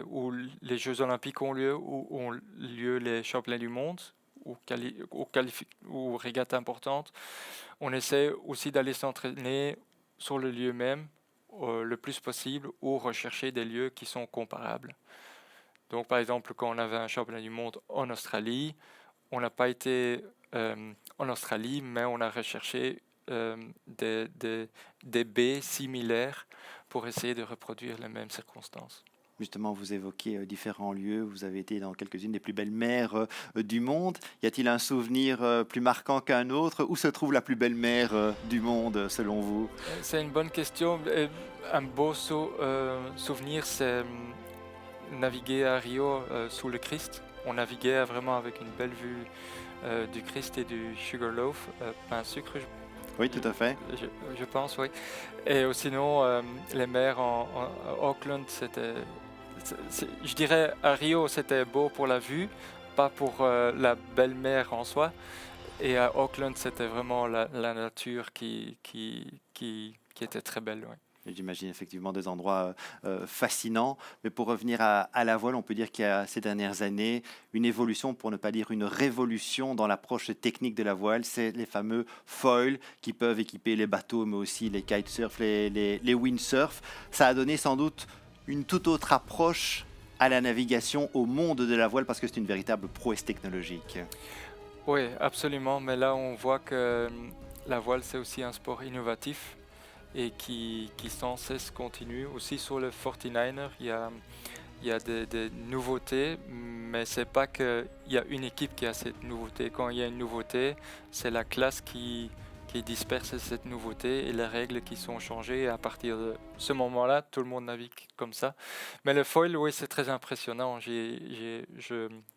où les Jeux Olympiques ont lieu, où ont lieu les championnats du monde, ou régates importantes, on essaie aussi d'aller s'entraîner sur le lieu même le plus possible ou rechercher des lieux qui sont comparables. Donc par exemple, quand on avait un championnat du monde en Australie, on n'a pas été en Australie, mais on a recherché des baies similaires pour essayer de reproduire les mêmes circonstances. Justement, vous évoquez différents lieux, vous avez été dans quelques-unes des plus belles mers du monde. Y a-t-il un souvenir plus marquant qu'un autre? Où se trouve la plus belle mer du monde, selon vous? C'est une bonne question. Un beau souvenir, c'est naviguer à Rio sous le Christ. On naviguait vraiment avec une belle vue du Christ et du Sugarloaf, pain sucre, Oui, tout à fait. je pense, oui. Et sinon, les mers à Auckland, je dirais à Rio, c'était beau pour la vue, pas pour la belle mer en soi. Et à Auckland, c'était vraiment la nature qui était très belle. Ouais. Et j'imagine effectivement des endroits fascinants. Mais pour revenir à la voile, on peut dire qu'il y a ces dernières années une évolution, pour ne pas dire une révolution dans l'approche technique de la voile. C'est les fameux foils qui peuvent équiper les bateaux, mais aussi les kitesurf, les windsurf. Ça a donné sans doute une toute autre approche à la navigation, au monde de la voile, parce que c'est une véritable prouesse technologique. Oui, absolument. Mais là, on voit que la voile, c'est aussi un sport innovatif et qui sans cesse continue. Aussi sur le 49er, il y a des nouveautés, mais c'est pas qu'il y a une équipe qui a cette nouveauté. Quand il y a une nouveauté, c'est la classe qui disperse cette nouveauté et les règles qui sont changées. Et à partir de ce moment-là, tout le monde navigue comme ça. Mais le foil, oui, c'est très impressionnant.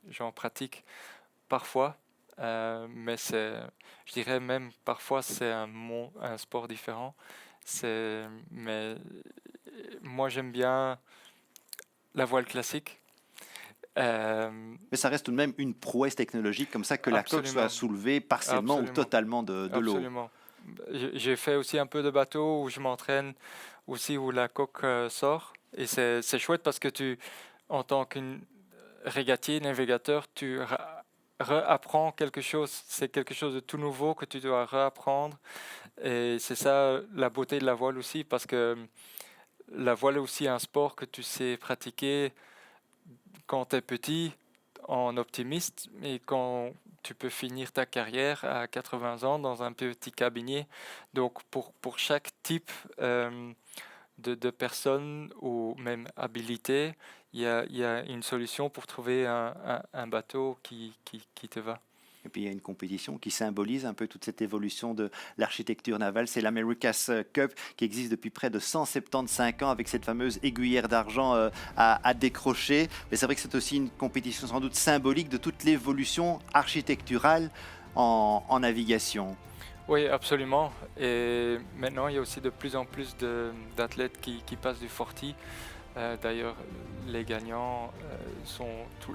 J'en pratique parfois. Mais je dirais même parfois c'est un sport différent. Mais moi j'aime bien la voile classique. Euh, Mais ça reste tout de même une prouesse technologique, comme ça que la coque soit absolument, soulevée partiellement ou absolument, totalement de l'eau. absolument. J'ai fait aussi un peu de bateau où je m'entraîne aussi où la coque sort. Et c'est chouette parce que en tant qu'un régatier, navigateur, tu réapprends quelque chose. C'est quelque chose de tout nouveau que tu dois réapprendre. Et c'est ça la beauté de la voile aussi, parce que la voile est aussi un sport que tu sais pratiquer quand tu es petit, en optimiste, mais quand tu peux finir ta carrière à 80 ans dans un petit cabinet. Donc pour chaque type de personne ou même habilité, il y a une solution pour trouver un bateau qui te va. Et puis il y a une compétition qui symbolise un peu toute cette évolution de l'architecture navale. C'est l'America's Cup qui existe depuis près de 175 ans avec cette fameuse aiguillère d'argent à décrocher. Mais c'est vrai que c'est aussi une compétition sans doute symbolique de toute l'évolution architecturale en navigation. Oui, absolument. Et maintenant, il y a aussi de plus en plus d'athlètes qui passent du 40. D'ailleurs, les gagnants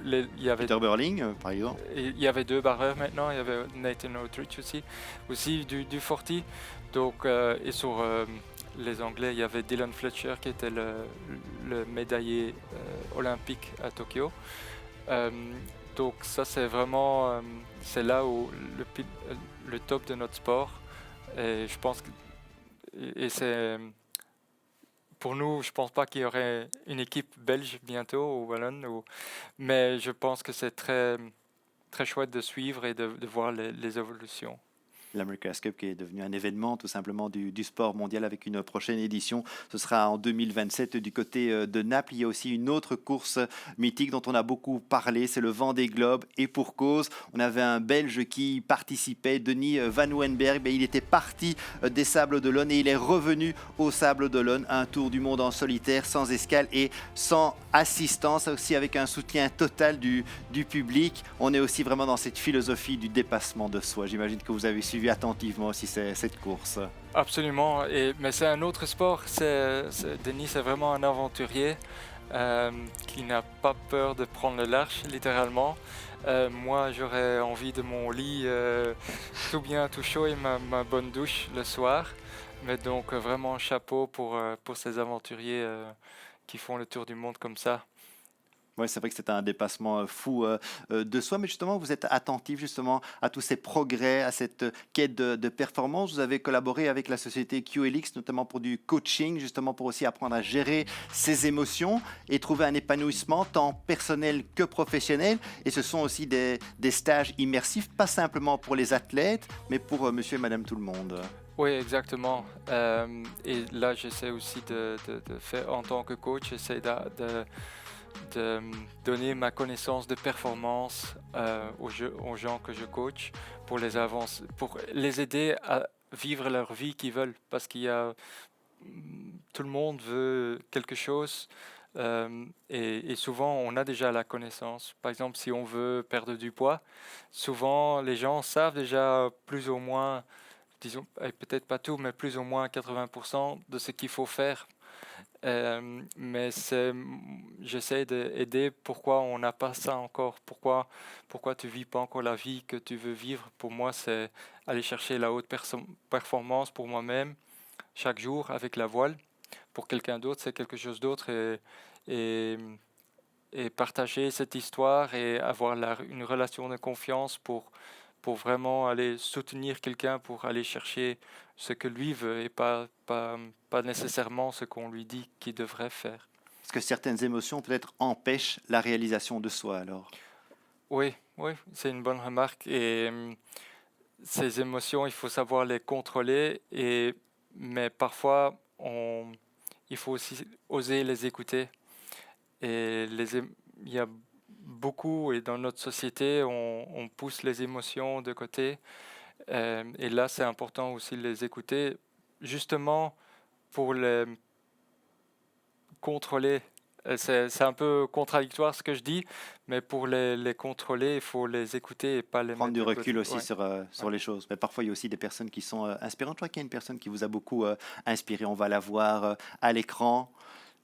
il y avait Peter Burling, par exemple. il y avait deux barreurs maintenant, il y avait Nathan Outridge aussi du 40. Donc, et sur les Anglais, il y avait Dylan Fletcher qui était le médaillé olympique à Tokyo. Euh, donc ça, c'est vraiment c'est là où le top de notre sport. Et je pense que et c'est pour nous, je pense pas qu'il y aurait une équipe belge bientôt ou wallonne, mais je pense que c'est très chouette de suivre et de voir les évolutions. L'America's Cup qui est devenu un événement tout simplement du sport mondial avec une prochaine édition. Ce sera en 2027 du côté de Naples. Il y a aussi une autre course mythique dont on a beaucoup parlé, c'est le Vendée Globe et pour cause. On avait un Belge qui participait, Denis Van Wenberg. Il était parti des Sables d'Olonne et il est revenu aux Sables d'Olonne. Un tour du monde en solitaire, sans escale et sans assistance, aussi avec un soutien total du public. On est aussi vraiment dans cette philosophie du dépassement de soi. J'imagine que vous avez suivi attentivement aussi cette course. Absolument, mais c'est un autre sport. Denis est vraiment un aventurier qui n'a pas peur de prendre le large, littéralement. Moi, j'aurais envie de mon lit tout bien, tout chaud et ma bonne douche le soir. Mais donc, vraiment chapeau pour ces aventuriers qui font le tour du monde comme ça. Oui, c'est vrai que c'est un dépassement fou de soi, mais justement, vous êtes attentif justement à tous ces progrès, à cette quête de performance. Vous avez collaboré avec la société QLX, notamment pour du coaching, justement pour aussi apprendre à gérer ses émotions et trouver un épanouissement tant personnel que professionnel. Et ce sont aussi des stages immersifs, pas simplement pour les athlètes, mais pour monsieur et madame tout le monde. Oui, exactement. Et là, j'essaie aussi de faire, en tant que coach, j'essaie de donner ma connaissance de performance aux gens que je coach pour pour les aider à vivre leur vie qu'ils veulent. Parce tout le monde veut quelque chose et souvent on a déjà la connaissance. Par exemple, si on veut perdre du poids, souvent les gens savent déjà plus ou moins, disons, peut-être pas tout, mais plus ou moins 80% de ce qu'il faut faire. Mais j'essaie d'aider pourquoi on n'a pas ça encore, pourquoi tu vis pas encore la vie que tu veux vivre. Pour moi, c'est aller chercher la haute performance pour moi-même chaque jour avec la voile. Pour quelqu'un d'autre, c'est quelque chose d'autre et, et partager cette histoire et avoir une relation de confiance pour vraiment aller soutenir quelqu'un, pour aller chercher ce que lui veut et pas nécessairement ce qu'on lui dit qu'il devrait faire. Parce que certaines émotions peut-être empêchent la réalisation de soi alors. Oui, oui, c'est une bonne remarque. Et ces émotions, il faut savoir les contrôler, mais parfois, il faut aussi oser les écouter. Et il y a beaucoup, et dans notre société, on pousse les émotions de côté. Et là, c'est important aussi de les écouter, justement pour les contrôler. C'est un peu contradictoire ce que je dis, mais pour les contrôler, il faut les écouter et pas les Prendre mettre du de côté. recul aussi Ouais. sur les choses. Mais parfois, il y a aussi des personnes qui sont inspirantes. Je crois qu'il y a une personne qui vous a beaucoup inspiré. On va la voir à l'écran.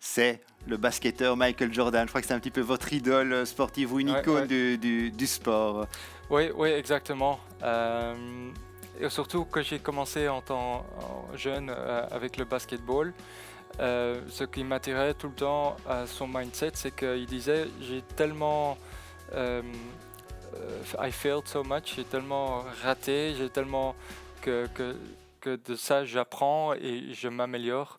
C'est le basketteur Michael Jordan. Je crois que c'est un petit peu votre idole sportive ou une Ouais, icône ouais. du sport. Oui, oui, exactement. Et surtout que j'ai commencé en tant jeune avec le basketball. Ce qui m'attirait tout le temps à son mindset, c'est qu'il disait j'ai tellement I failed so much, j'ai tellement raté, j'ai tellement que de ça j'apprends et je m'améliore.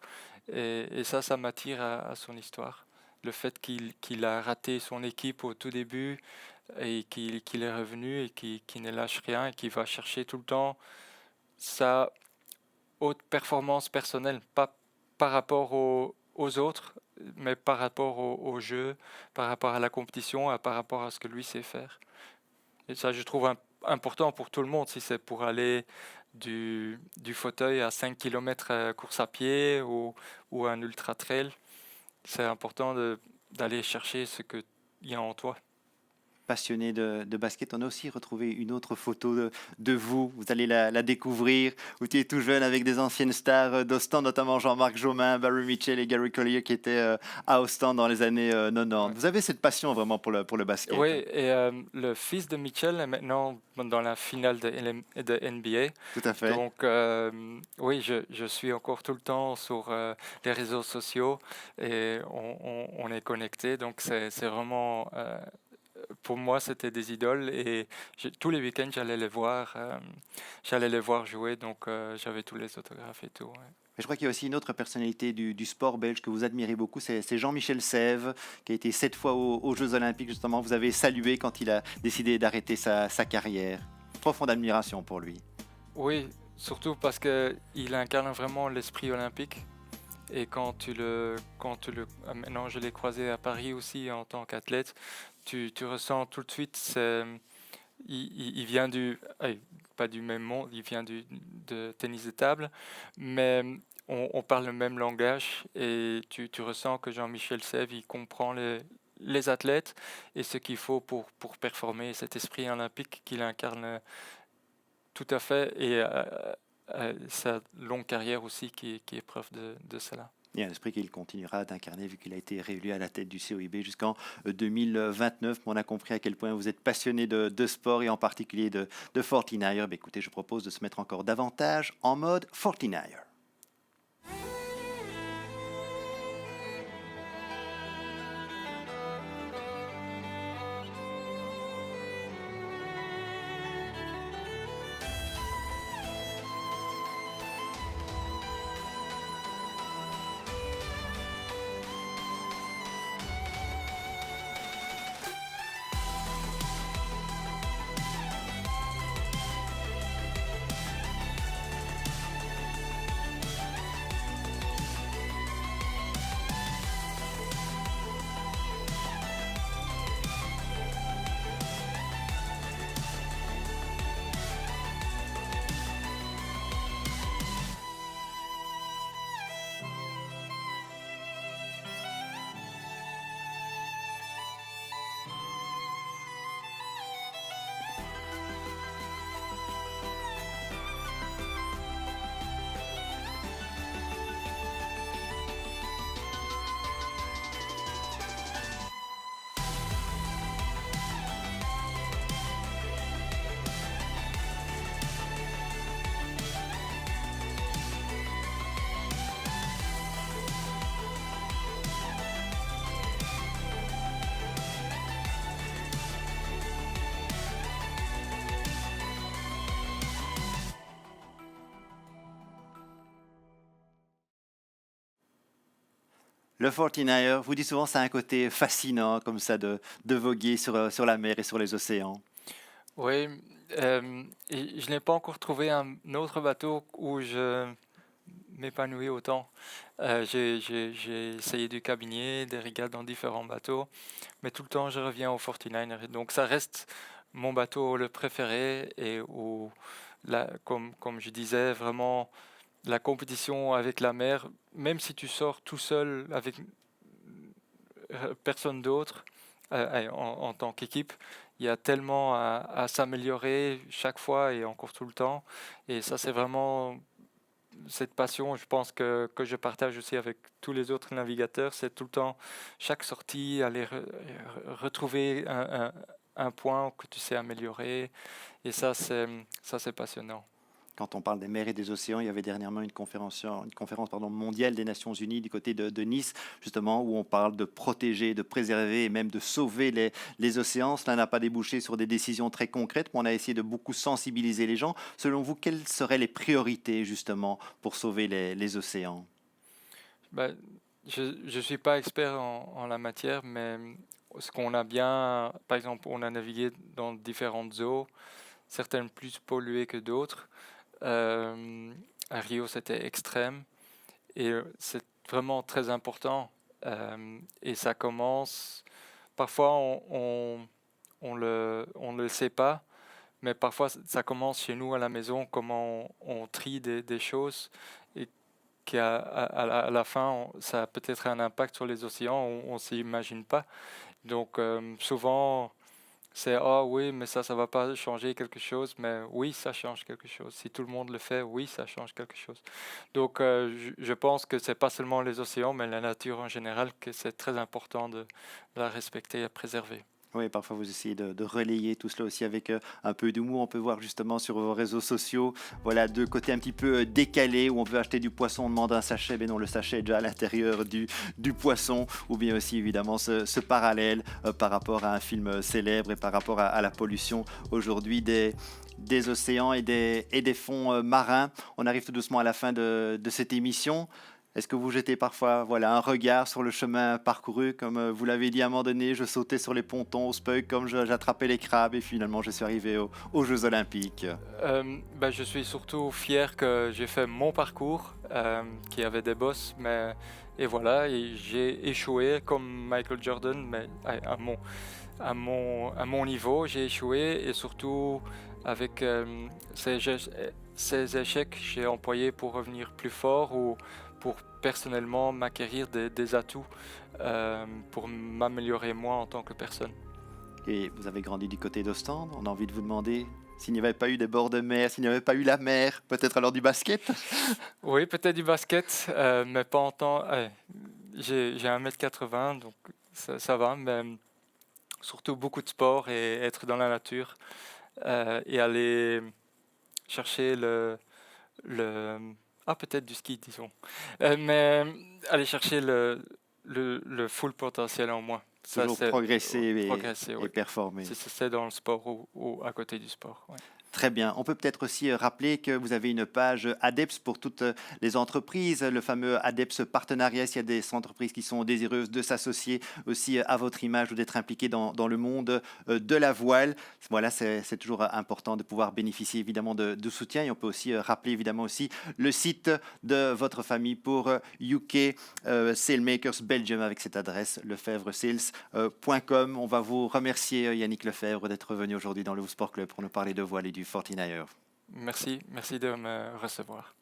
Et ça m'attire à son histoire. Le fait qu'il a raté son équipe au tout début, et qu'il est revenu et qui ne lâche rien et qui va chercher tout le temps sa haute performance personnelle, pas par rapport aux autres, mais par rapport au jeu, par rapport à la compétition, et par rapport à ce que lui sait faire. Et ça, je trouve important pour tout le monde, si c'est pour aller du fauteuil à 5 km course à pied ou un ultra trail. C'est important d'aller chercher ce qu'il y a en toi. Passionné de basket, on a aussi retrouvé une autre photo de vous. Vous allez la découvrir. Vous étiez tout jeune avec des anciennes stars d'Ostend, notamment Jean-Marc Jaumin, Barry Mitchell et Gary Collier qui étaient à Ostend dans les années 90. Ouais. Vous avez cette passion vraiment pour le basket. Oui, et le fils de Mitchell est maintenant dans la finale de NBA. Tout à fait. Donc, oui, je suis encore tout le temps sur les réseaux sociaux et on est connecté. Donc, c'est vraiment, pour moi, c'était des idoles et tous les week-ends, j'allais les voir jouer. Donc, j'avais tous les autographes et tout. Ouais. Mais je crois qu'il y a aussi une autre personnalité du sport belge que vous admirez beaucoup, c'est Jean-Michel Sèvres, qui a été 7 fois aux Jeux Olympiques, justement. Vous avez salué quand il a décidé d'arrêter sa carrière. Profonde admiration pour lui. Oui, surtout parce qu'il incarne vraiment l'esprit olympique. Et maintenant je l'ai croisé à Paris aussi en tant qu'athlète, tu ressens tout de suite, il vient pas du même monde, il vient de tennis de table, mais on parle le même langage et tu ressens que Jean-Michel Sèvres, il comprend les athlètes et ce qu'il faut pour performer, cet esprit olympique qu'il incarne tout à fait et sa longue carrière aussi qui est preuve de cela. Et un esprit qu'il continuera d'incarner vu qu'il a été réélu à la tête du COIB jusqu'en 2029. On a compris à quel point vous êtes passionné de sport et en particulier de 49ers. Écoutez, je propose de se mettre encore davantage en mode 49ers. Le 49er, vous dites souvent, ça a un côté fascinant comme ça de voguer sur la mer et sur les océans. Oui, et je n'ai pas encore trouvé un autre bateau où je m'épanouis autant. J'ai essayé du cabinier, des régates dans différents bateaux, mais tout le temps je reviens au 49er. Et donc ça reste mon bateau le préféré et où, comme je disais, vraiment la compétition avec la mer, même si tu sors tout seul avec personne d'autre en tant qu'équipe, il y a tellement à s'améliorer chaque fois et encore tout le temps. Et ça, c'est vraiment cette passion, je pense que je partage aussi avec tous les autres navigateurs. C'est tout le temps, chaque sortie, aller retrouver un point que tu sais améliorer. Et ça, c'est passionnant. Quand on parle des mers et des océans, il y avait dernièrement une conférence mondiale des Nations Unies du côté de Nice, justement, où on parle de protéger, de préserver et même de sauver les océans. Cela n'a pas débouché sur des décisions très concrètes, mais on a essayé de beaucoup sensibiliser les gens. Selon vous, quelles seraient les priorités, justement, pour sauver les océans? Ben, je ne suis pas expert en la matière, mais ce qu'on a bien, par exemple, on a navigué dans différentes eaux, certaines plus polluées que d'autres. Euh, à Rio, c'était extrême et c'est vraiment très important. Et ça commence, parfois on le sait pas, mais parfois ça commence chez nous à la maison, comment on trie des choses et à la fin, ça a peut-être un impact sur les océans, on ne s'imagine pas. Donc souvent, c'est ah oui, mais ça va pas changer quelque chose, mais oui, ça change quelque chose. Si tout le monde le fait, oui, ça change quelque chose. Donc je pense que c'est pas seulement les océans, mais la nature en général, que c'est très important de la respecter et préserver. Oui, parfois vous essayez de relayer tout cela aussi avec un peu d'humour. On peut voir justement sur vos réseaux sociaux, voilà, deux côtés un petit peu décalés où on peut acheter du poisson, on demande un sachet, mais non, le sachet est déjà à l'intérieur du poisson. Ou bien aussi évidemment ce parallèle par rapport à un film célèbre et par rapport à la pollution aujourd'hui des océans et des fonds marins. On arrive tout doucement à la fin de cette émission. Est-ce que vous jetez parfois voilà, un regard sur le chemin parcouru? Comme vous l'avez dit à un moment donné, je sautais sur les pontons au Spug comme j'attrapais les crabes et finalement je suis arrivé aux Jeux Olympiques. Je suis surtout fier que j'ai fait mon parcours, qui avait des bosses, mais et voilà, et j'ai échoué comme Michael Jordan, mais à mon niveau, j'ai échoué et surtout avec ces échecs, j'ai employé pour revenir plus fort ou pour personnellement m'acquérir des atouts pour m'améliorer moi en tant que personne. Et vous avez grandi du côté d'Ostende. On a envie de vous demander s'il n'y avait pas eu des bords de mer, s'il n'y avait pas eu la mer, peut-être alors du basket. Oui, peut-être du basket, mais pas en temps. J'ai 1,80 m, donc ça va, mais surtout beaucoup de sport et être dans la nature et aller chercher le peut-être du ski, disons. Mais aller chercher le full potentiel en moi. Ça, Toujours c'est progresser progresser, et oui. performer. C'est dans le sport ou à côté du sport. Ouais. Très bien. On peut peut-être aussi rappeler que vous avez une page ADEPS pour toutes les entreprises, le fameux ADEPS partenariat. S'il y a des entreprises qui sont désireuses de s'associer aussi à votre image ou d'être impliquées dans le monde de la voile, voilà, c'est toujours important de pouvoir bénéficier évidemment de soutien. Et on peut aussi rappeler évidemment aussi le site de votre famille pour UK Sailmakers Belgium avec cette adresse lefebvresales.com. On va vous remercier Yannick Lefebvre d'être venu aujourd'hui dans le Sport Club pour nous parler de voile et du 49er. Merci de me recevoir.